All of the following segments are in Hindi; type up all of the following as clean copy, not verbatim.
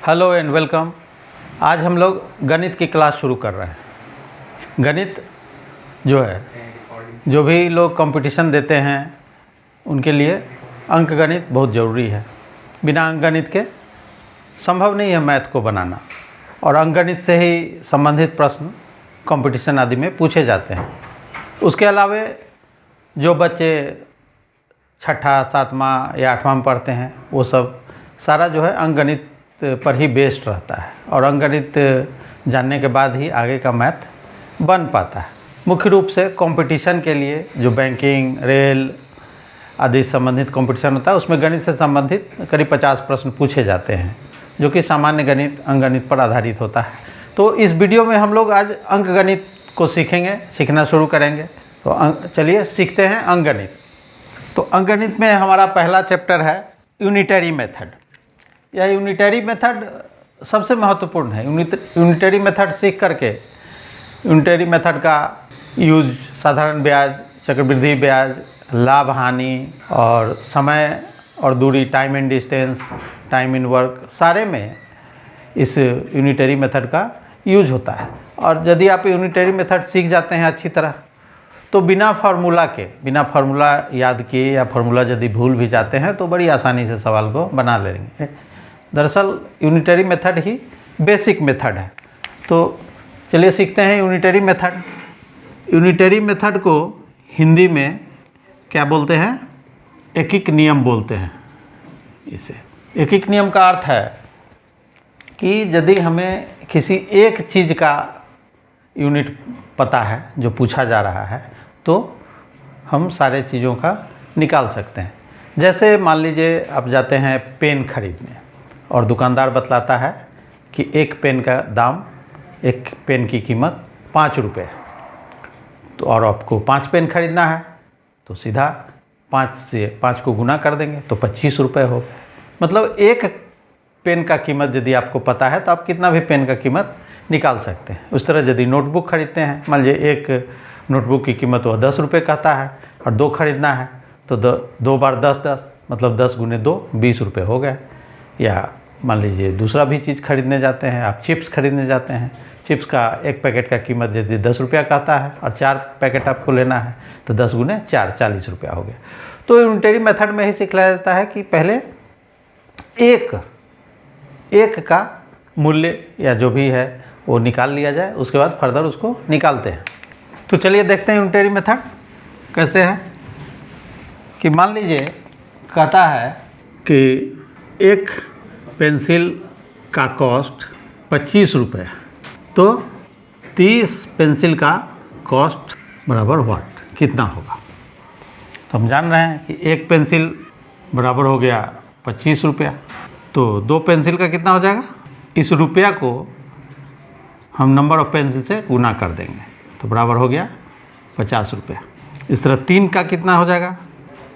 Hello and welcome. आज हम लोग गणित की क्लास शुरू कर रहे हैं। गणित जो है, जो भी लोग कंपटीशन देते हैं उनके लिए अंक गणित बहुत ज़रूरी है। बिना अंक गणित के संभव नहीं है मैथ को बनाना, और अंक गणित से ही संबंधित प्रश्न कंपटीशन आदि में पूछे जाते हैं। उसके अलावा जो बच्चे छठा, सातवां या आठवां में पढ़ते हैं वो सब सारा जो है अंक गणित पर ही बेस्ड रहता है, और अंक गणित जानने के बाद ही आगे का मैथ बन पाता है। मुख्य रूप से कंपटीशन के लिए जो बैंकिंग, रेल आदि संबंधित कंपटीशन होता है उसमें गणित से संबंधित करीब 50 प्रश्न पूछे जाते हैं, जो कि सामान्य गणित, अंक गणित पर आधारित होता है। तो इस वीडियो में हम लोग आज अंक गणित को सीखना शुरू करेंगे। तो चलिए सीखते हैं अंक गणित। तो अंक गणित में हमारा पहला चैप्टर है यूनिटरी मेथड। यह यूनिटरी मेथड सबसे महत्वपूर्ण है। यूनिटरी मेथड सीख करके यूनिटरी मेथड का यूज साधारण ब्याज, चक्रवृद्धि ब्याज, लाभ हानि और समय और दूरी, time and distance, time in work, सारे में इस यूनिटरी मेथड का यूज होता है। और यदि आप यूनिटरी मेथड सीख जाते हैं अच्छी तरह तो बिना फार्मूला याद किए या फार्मूला यदि भूल भी जाते हैं तो बड़ी आसानी से सवाल को बना लेंगे। दरअसल यूनिटरी मेथड ही बेसिक मेथड है। तो चलिए सीखते हैं यूनिटरी मेथड। यूनिटरी मेथड को हिंदी में क्या बोलते हैं? एकिक नियम बोलते हैं इसे। एकिक नियम का अर्थ है कि यदि हमें किसी एक चीज़ का यूनिट पता है जो पूछा जा रहा है तो हम सारे चीज़ों का निकाल सकते हैं। जैसे मान लीजिए आप जाते हैं पेन खरीदने और दुकानदार बतलाता है कि एक पेन का दाम, एक पेन की कीमत 5 रुपये है। तो और आपको 5 पेन खरीदना है तो सीधा 5 से 5 को गुना कर देंगे तो 25 रुपये हो गए। मतलब एक पेन का कीमत यदि आपको पता है तो आप कितना भी पेन का कीमत निकाल सकते हैं। उस तरह यदि नोटबुक खरीदते हैं, मान लीजिए एक नोटबुक की कीमत वह 10 रुपये कहता है और 2 खरीदना है तो 2 बार 10 मतलब 10 गुने 2 20 रुपये हो गए। या मान लीजिए दूसरा भी चीज़ खरीदने जाते हैं, आप चिप्स खरीदने जाते हैं, चिप्स का एक पैकेट का कीमत यदि 10 रुपया कहता है और 4 पैकेट आपको लेना है तो 10 गुने 4 40 रुपया हो गया। तो यूनिटरी मेथड में ही सिखाया जाता है कि पहले एक का मूल्य या जो भी है वो निकाल लिया जाए, उसके बाद फर्दर उसको निकालते हैं। तो चलिए देखते हैं यूनिटरी मेथड कैसे है। कि मान लीजिए कहता है कि एक पेंसिल का कॉस्ट 25 रुपये, तो 30 पेंसिल का कॉस्ट बराबर व्हाट, कितना होगा? तो हम जान रहे हैं कि एक पेंसिल बराबर हो गया 25 रुपया, तो 2 पेंसिल का कितना हो जाएगा? इस रुपया को हम नंबर ऑफ पेंसिल से गुना कर देंगे तो बराबर हो गया 50 रुपया। इस तरह 3 का कितना हो जाएगा?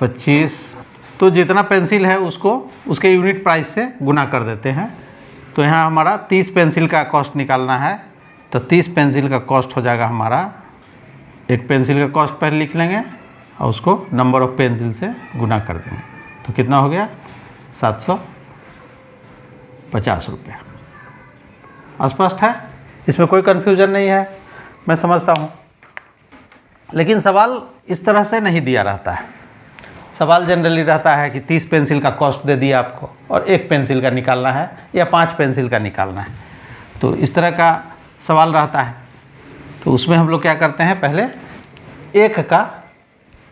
25। तो जितना पेंसिल है उसको उसके यूनिट प्राइस से गुना कर देते हैं। तो यहाँ हमारा 30 पेंसिल का कॉस्ट निकालना है तो 30 पेंसिल का कॉस्ट हो जाएगा हमारा, एक पेंसिल का कॉस्ट पहले लिख लेंगे और उसको नंबर ऑफ पेंसिल से गुना कर देंगे तो कितना हो गया? 750 रुपया। स्पष्ट है, इसमें कोई कन्फ्यूजन नहीं है, मैं समझता हूँ। लेकिन सवाल इस तरह से नहीं दिया रहता है। सवाल जनरली रहता है कि 30 पेंसिल का कॉस्ट दे दिया आपको और एक पेंसिल का निकालना है या 5 पेंसिल का निकालना है, तो इस तरह का सवाल रहता है। तो उसमें हम लोग क्या करते हैं, पहले एक का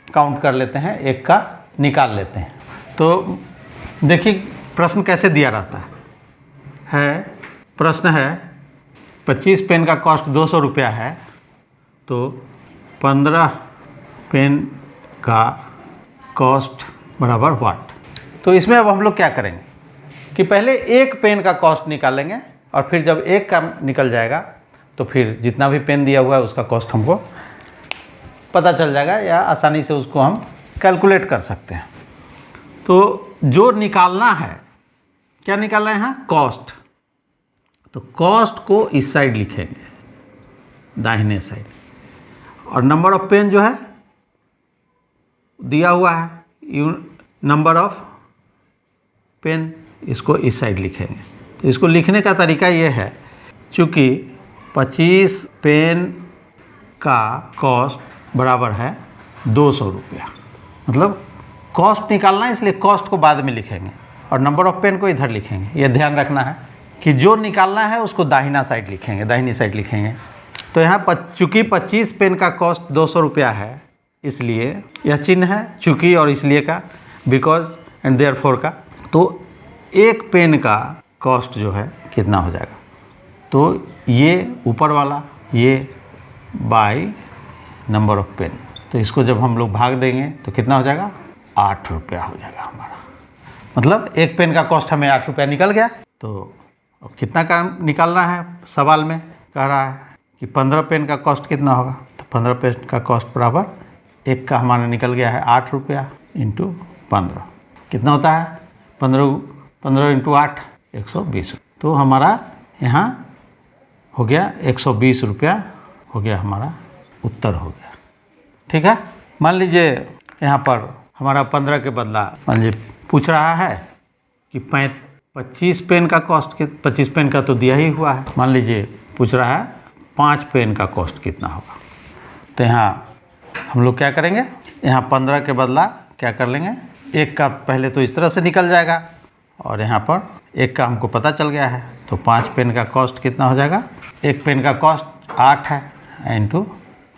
काउंट कर लेते हैं, एक का निकाल लेते हैं। तो देखिए प्रश्न कैसे दिया रहता है। प्रश्न है 25 पेन का कॉस्ट 200 रुपया है, तो 15 पेन का कॉस्ट बराबर व्हाट। तो इसमें अब हम लोग क्या करेंगे कि पहले एक पेन का कॉस्ट निकालेंगे और फिर जब एक का निकल जाएगा तो फिर जितना भी पेन दिया हुआ है उसका कॉस्ट हमको पता चल जाएगा या आसानी से उसको हम कैलकुलेट कर सकते हैं। तो जो निकालना है, क्या निकालना है यहाँ? कॉस्ट। तो कॉस्ट को इस साइड लिखेंगे, दाहिने साइड, और नंबर ऑफ पेन जो है दिया हुआ है, नंबर ऑफ पेन, इसको इस साइड लिखेंगे। तो इसको लिखने का तरीका ये है, चूँकि 25 पेन का कॉस्ट बराबर है 200 रुपया, मतलब कॉस्ट निकालना है, इसलिए कॉस्ट को बाद में लिखेंगे और नंबर ऑफ पेन को इधर लिखेंगे। ये ध्यान रखना है कि जो निकालना है उसको दाहिना साइड लिखेंगे, दाहिनी साइड लिखेंगे। तो यहाँ चूँकि 25 पेन का कॉस्ट 200 रुपया है, इसलिए यह चिन्ह है चूँकि और इसलिए का, बिकॉज एंड देयरफॉर का। तो एक पेन का कॉस्ट जो है कितना हो जाएगा, तो ये ऊपर वाला ये बाय नंबर ऑफ पेन, तो इसको जब हम लोग भाग देंगे तो कितना हो जाएगा, 8 रुपया हो जाएगा हमारा। मतलब एक पेन का कॉस्ट हमें 8 रुपया निकल गया। तो अब कितना का निकालना है, सवाल में कह रहा है कि 15 पेन का कॉस्ट कितना होगा, तो 15 पेन का कॉस्ट बराबर एक का हमारा निकल गया है 8 रुपया इंटू 15, कितना होता है 15 इंटू 8 120। तो हमारा यहाँ हो गया 120 रुपया, हो गया हमारा उत्तर हो गया। ठीक है, मान लीजिए यहाँ पर हमारा 15 के बदला मान लीजिए पूछ रहा है कि 25 पेन का कॉस्ट, 25 पेन का तो दिया ही हुआ है, मान लीजिए पूछ रहा है 5 पेन का कॉस्ट कितना होगा। तो यहाँ हम लोग क्या करेंगे, यहाँ 15 के बदला क्या कर लेंगे, एक का पहले तो इस तरह से निकल जाएगा और यहाँ पर एक का हमको पता चल गया है, तो 5 पेन का कॉस्ट कितना हो जाएगा, एक पेन का कॉस्ट 8 है इंटू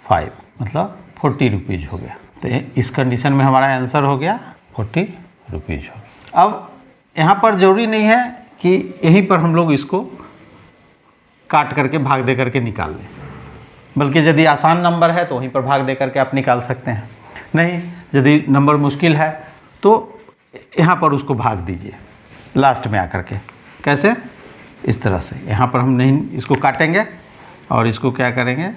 5 मतलब 40 रुपीज़ हो गया। तो इस कंडीशन में हमारा आंसर हो गया 40 रुपीज़ हो गया। अब यहाँ पर ज़रूरी नहीं है कि यहीं पर हम लोग इसको काट करके भाग दे करके निकाल लें, बल्कि यदि आसान नंबर है तो वहीं पर भाग दे करके आप निकाल सकते हैं। नहीं, यदि नंबर मुश्किल है तो यहाँ पर उसको भाग दीजिए लास्ट में आकर के। कैसे, इस तरह से यहाँ पर हम नहीं इसको काटेंगे और इसको क्या करेंगे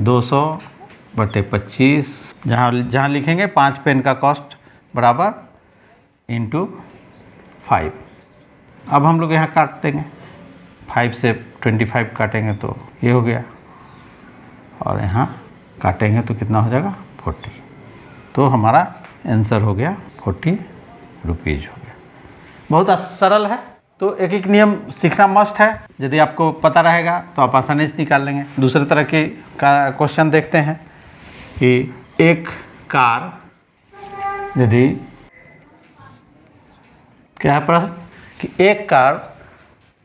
200/25, जहाँ लिखेंगे 5 पेन का कॉस्ट बराबर इंटू 5। अब हम लोग यहाँ काट देंगे, 5 से 25 काटेंगे तो ये हो गया और यहाँ काटेंगे तो कितना हो जाएगा 40। तो हमारा आंसर हो गया 40 रुपीज़ हो गया। बहुत सरल है। तो एक एक नियम सीखना मस्ट है, यदि आपको पता रहेगा तो आप आसानी से निकाल लेंगे। दूसरे तरह के का क्वेश्चन देखते हैं कि एक कार, यदि क्या है प्रश्न कि एक कार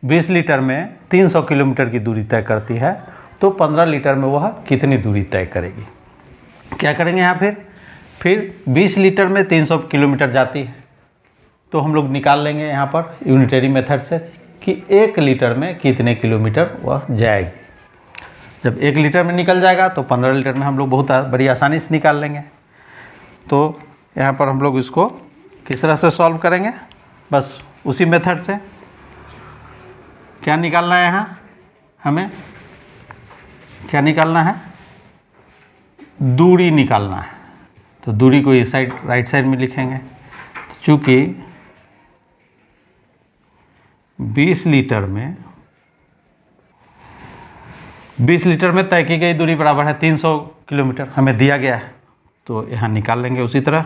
20 लीटर में 300 किलोमीटर की दूरी तय करती है, तो 15 लीटर में वह कितनी दूरी तय करेगी। क्या करेंगे यहाँ फिर 20 लीटर में 300 किलोमीटर जाती है, तो हम लोग निकाल लेंगे यहाँ पर यूनिटरी मेथड से कि 1 लीटर में कितने किलोमीटर वह जाएगी। जब 1 लीटर में निकल जाएगा तो 15 लीटर में हम लोग बहुत बड़ी आसानी से निकाल लेंगे। तो यहाँ पर हम लोग इसको किस तरह से सॉल्व करेंगे, बस उसी मेथड से। क्या निकालना है, यहाँ हमें क्या निकालना है, दूरी निकालना है। तो दूरी को इस साइड राइट साइड में लिखेंगे। चूँकि 20 लीटर में तय की गई दूरी बराबर है 300 किलोमीटर, हमें दिया गया है। तो यहाँ निकाल लेंगे उसी तरह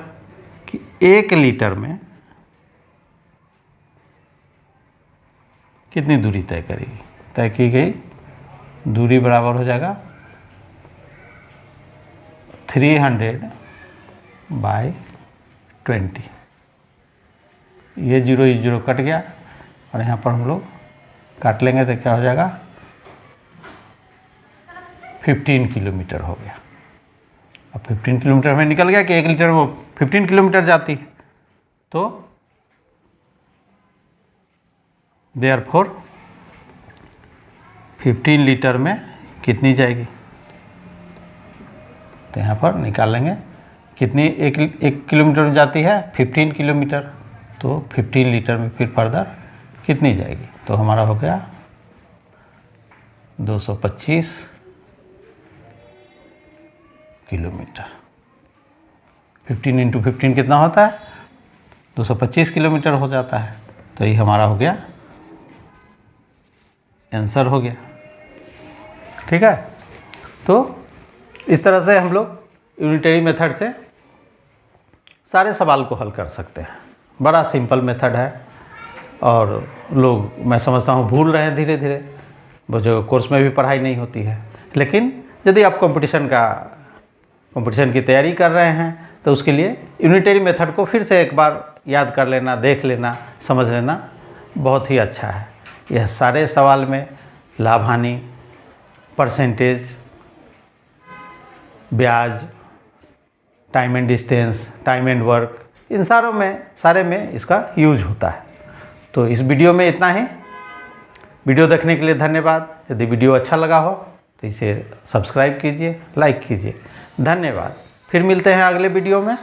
कि 1 लीटर में कितनी दूरी तय करेगी। तय की गई दूरी बराबर हो जाएगा 300/20। ये 0 कट गया और यहाँ पर हम लोग काट लेंगे तो क्या हो जाएगा 15 किलोमीटर हो गया। अब 15 किलोमीटर हमें निकल गया कि 1 लीटर में वो 15 किलोमीटर जाती है। तो देयरफॉर 15 लीटर में कितनी जाएगी, तो यहाँ पर निकाल लेंगे कितनी 1 किलोमीटर में जाती है 15 किलोमीटर। तो 15 लीटर में फिर फर्दर कितनी जाएगी, तो हमारा हो गया 225 किलोमीटर। 15 इंटू 15 कितना होता है 225 किलोमीटर हो जाता है। तो ये हमारा हो गया आंसर हो गया। ठीक है, तो इस तरह से हम लोग यूनिटरी मेथड से सारे सवाल को हल कर सकते हैं। बड़ा सिंपल मेथड है और लोग मैं समझता हूँ भूल रहे हैं धीरे धीरे, वो जो कोर्स में भी पढ़ाई नहीं होती है। लेकिन यदि आप कंपटीशन की तैयारी कर रहे हैं तो उसके लिए यूनिटरी मेथड को फिर से एक बार याद कर लेना, देख लेना, समझ लेना बहुत ही अच्छा है। यह सारे सवाल में लाभ हानि, परसेंटेज, ब्याज, time and distance, time and work, इन सारे में इसका यूज होता है। तो इस वीडियो में इतना ही। वीडियो देखने के लिए धन्यवाद। यदि वीडियो अच्छा लगा हो तो इसे सब्सक्राइब कीजिए, लाइक कीजिए। धन्यवाद। फिर मिलते हैं अगले वीडियो में।